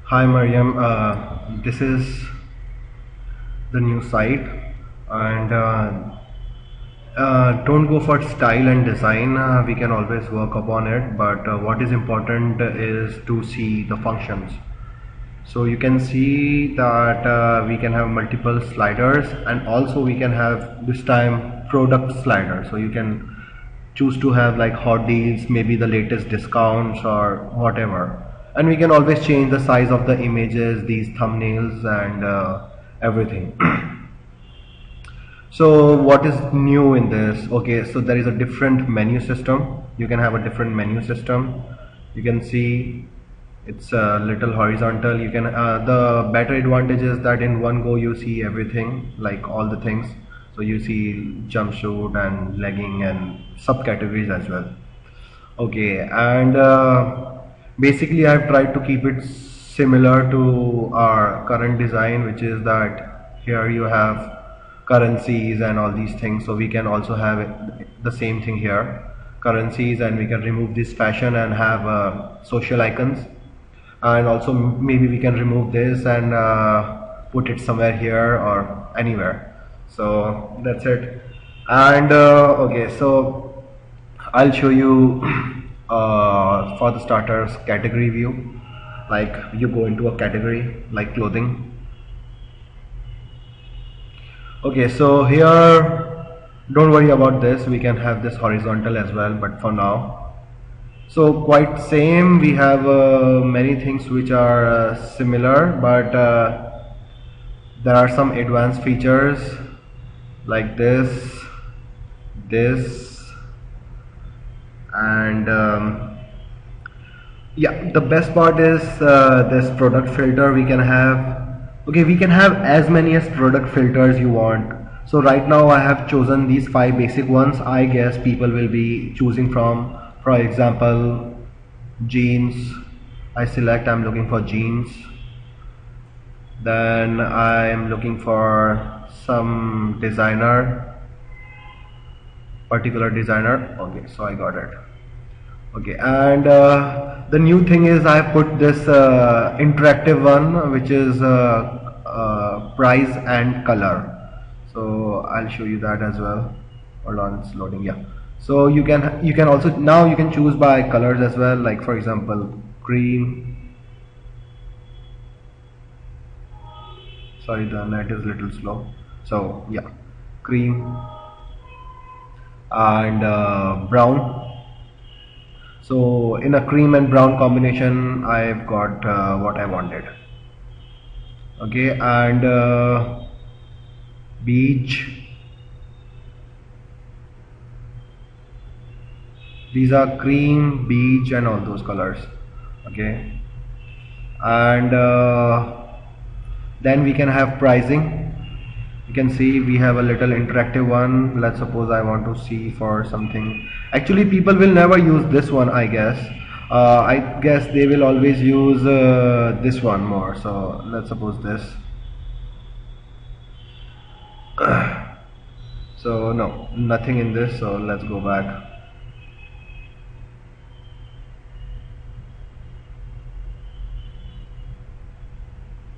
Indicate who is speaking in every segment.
Speaker 1: Hi Mariam, this is the new site and don't go for style and design. We can always work upon it, but what is important is to see the functions. So you can see that we can have multiple sliders, and also we can have this time product slider. So you can choose to have like hot deals, maybe the latest discounts or whatever. And we can always change the size of the images, these thumbnails and everything. So what is new in this? Okay, so there is a different menu system. You can have a different menu system. You can see it's a little horizontal. You can the better advantage is that in one go you see everything, like all the things. So you see jumpsuit and legging and subcategories as well. Okay, and basically I've tried to keep it similar to our current design, which is that here you have currencies and all these things. So we can also have the same thing here, currencies, and we can remove this fashion and have social icons. And also maybe we can remove this and put it somewhere here or anywhere. So that's it. And okay, so I'll show you for the starters category view. Like you go into a category like clothing. Okay, so here don't worry about this, we can have this horizontal as well, but for now, so quite same, we have many things which are similar, but there are some advanced features like this and yeah, the best part is this product filter we can have. Okay, we can have as many as product filters you want. So right now I have chosen these 5 basic ones. I guess people will be choosing from, for example, jeans. I select, I'm looking for jeans. Then I am looking for some designer, particular designer. Okay, so I got it. Okay, and the new thing is I put this interactive one, which is price and color. So I'll show you that as well. Hold on, it's loading. Yeah. So you can also now you can choose by colors as well. Like for example, cream. Sorry, the net is a little slow. So yeah, cream and brown. So in a cream and brown combination, I've got what I wanted. Okay, and beige. These are cream, beige, and all those colors. Okay, and then we can have pricing. You can see we have a little interactive one. Let's suppose I want to see for something. Actually people will never use this one, I guess. I guess they will always use this one more. So let's suppose this. So no, nothing in this, so let's go back.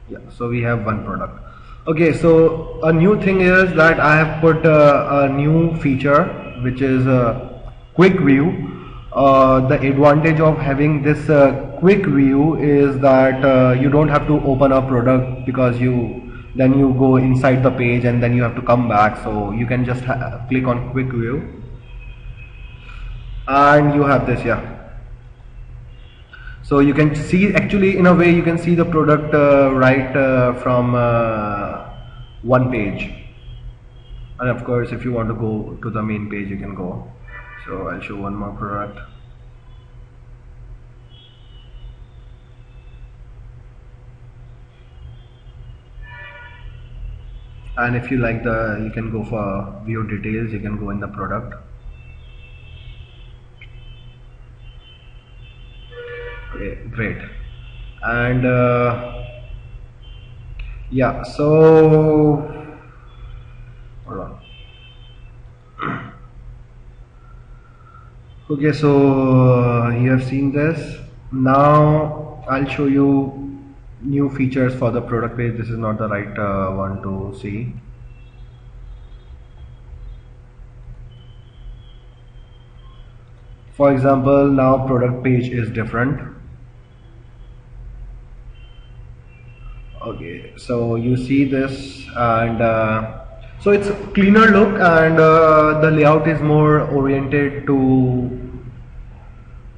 Speaker 1: Yeah, so we have one product. Okay, so a new thing is that I have put a new feature, which is a quick view. The advantage of having this quick view is that you don't have to open a product, because then you go inside the page and then you have to come back. So you can just click on quick view and you have this. Yeah, so you can see, actually in a way you can see the product right from one page. And of course if you want to go to the main page you can go. So I'll show one more product. And if you like you can go for view details, you can go in the product. Okay, great. And yeah, so hold on. Okay, so you have seen this. Now I'll show you new features for the product page. This is not the right one to see. For example, now product page is different. Okay, so you see this, and so it's cleaner look, and the layout is more oriented to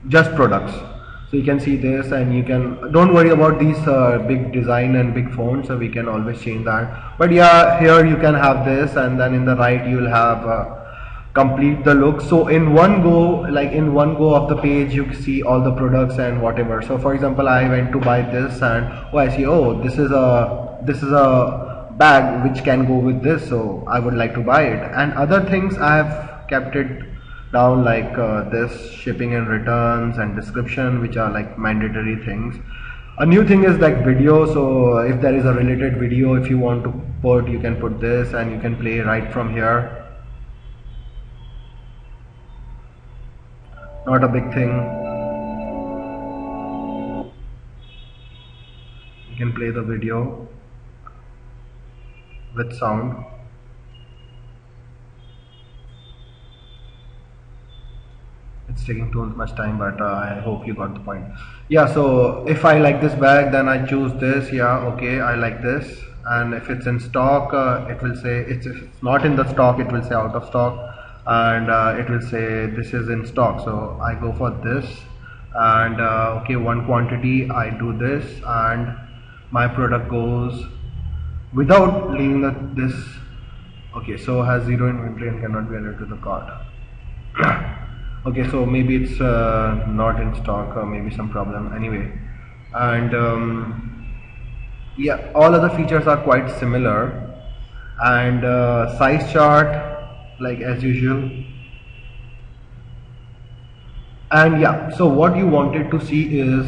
Speaker 1: just products. So you can see this, and you can, don't worry about these big design and big fonts, so we can always change that. But yeah, here you can have this, and then in the right you will have complete the look. So in one go, like in one go of the page, you see all the products and whatever. So for example, I went to buy this, and oh, I see, oh, this is a bag which can go with this, so I would like to buy it. And other things I have kept it down, like this shipping and returns and description, which are like mandatory things. A new thing is like video, so if there is a related video, if you want to put, you can put this, and you can play right from here. Not a big thing. You can play the video with sound. It's taking too much time, but I hope you got the point. Yeah, so if I like this bag, then I choose this. Yeah, okay, I like this. And if it's in stock, it will say, if it's not in the stock, it will say out of stock. And it will say this is in stock, so I go for this, and okay, one quantity, I do this, and my product goes without leaving this. Okay, so has zero inventory and cannot be added to the cart. Okay, so maybe it's not in stock, or maybe some problem anyway. And yeah, all other features are quite similar, and size chart like as usual. And yeah, so what you wanted to see is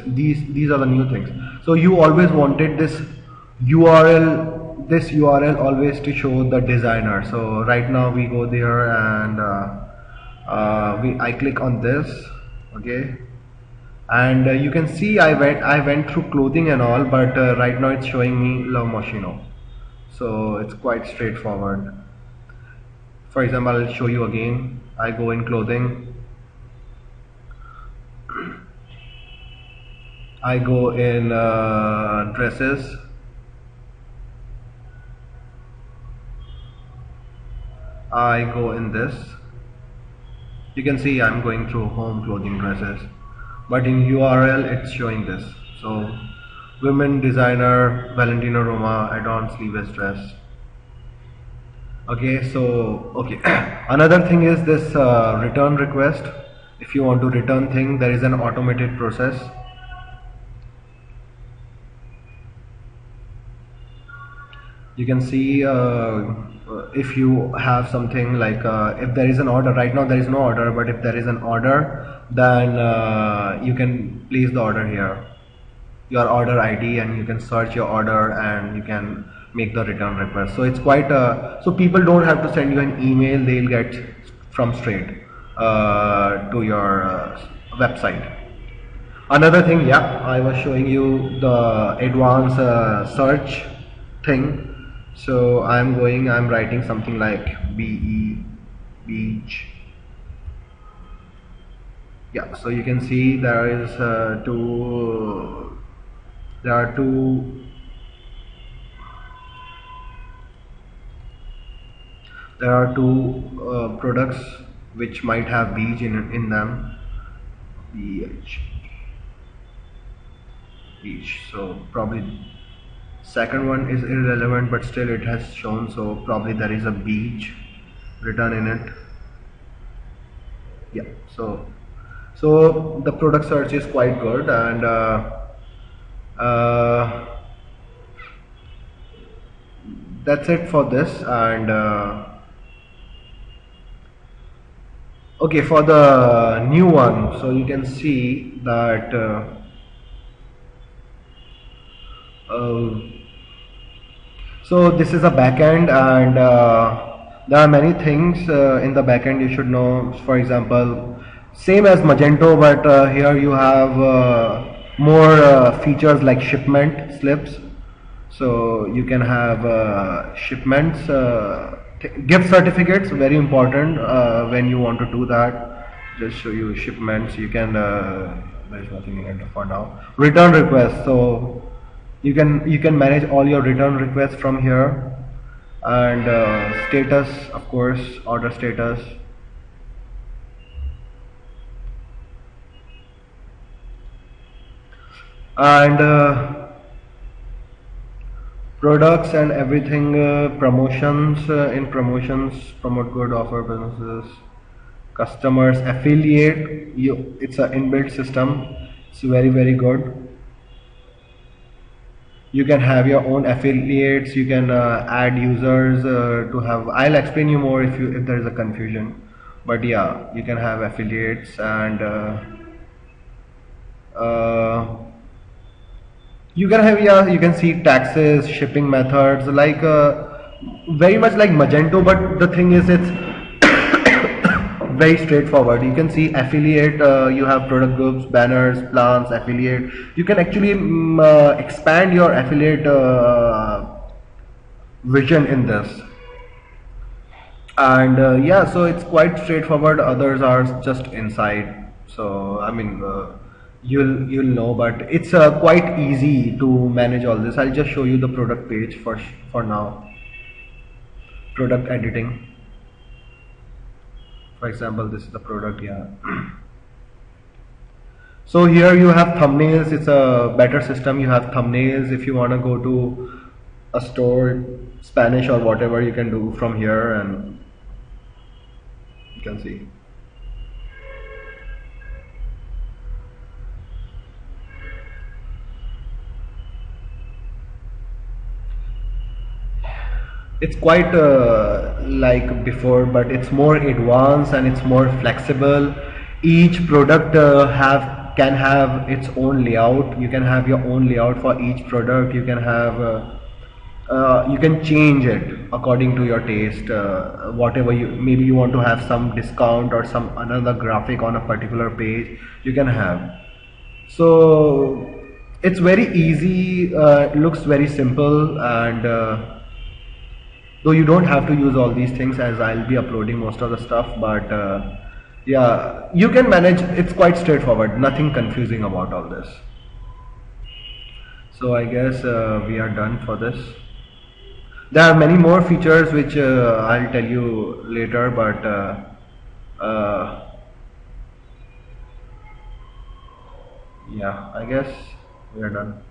Speaker 1: these are the new things. So you always wanted this URL always to show the designer. So right now we go there, and I click on this, okay, and you can see I went through clothing and all, but right now it's showing me Love Moschino. So it's quite straightforward. For example, I'll show you again. I go in clothing, I go in dresses, I go in this. You can see I'm going through home, clothing, dresses, but in URL it's showing this. So women designer Valentino Roma add-on sleeveless dress. Okay, so okay, another thing is this return request. If you want to return thing, there is an automated process. You can see if you have something like if there is an order, right now there is no order, but if there is an order, then you can place the order here, your order ID, and you can search your order, and you can make the return request. So it's quite so people don't have to send you an email, they'll get from straight to your website. Another thing, yeah, I was showing you the advanced search thing. So I'm writing something like beach. Yeah, so you can see there is there are two products which might have beach in them. Beach. So probably second one is irrelevant, but still it has shown, so probably there is a beach written in it. Yeah, so the product search is quite good, and that's it for this. And okay, for the new one, so you can see that so this is a backend, and there are many things in the backend you should know. For example, same as Magento, but here you have more features like shipment slips. So you can have shipments, gift certificates, very important when you want to do that. Just show you shipments. You can there's nothing in it for now. Return requests. So you can manage all your return requests from here, and status, of course, order status. And products and everything, promotions, in promotions, promote good offer businesses, customers, affiliate. It's an inbuilt system. It's very good. You can have your own affiliates. You can add users to have. I'll explain you more if there is a confusion. But yeah, you can have affiliates, and uh, you can have, yeah, you can see taxes, shipping methods, like very much like Magento, but the thing is it's very straightforward. You can see affiliate, you have product groups, banners, plans, affiliate. You can actually expand your affiliate vision in this. And yeah, so it's quite straightforward. Others are just inside. So I mean, you'll know, but it's quite easy to manage all this. I'll just show you the product page for now. Product editing. For example, this is the product. Yeah. So here you have thumbnails. It's a better system. You have thumbnails. If you want to go to a store, Spanish or whatever, you can do from here, and you can see. It's quite like before, but it's more advanced and it's more flexible. Each product can have its own layout. You can have your own layout for each product. You can have you can change it according to your taste. Whatever you, maybe you want to have some discount or some another graphic on a particular page, you can have. So it's very easy. Looks very simple, and though you don't have to use all these things, as I'll be uploading most of the stuff, but yeah, you can manage. It's quite straightforward, nothing confusing about all this. So I guess we are done for this. There are many more features which I'll tell you later, but yeah, I guess we are done.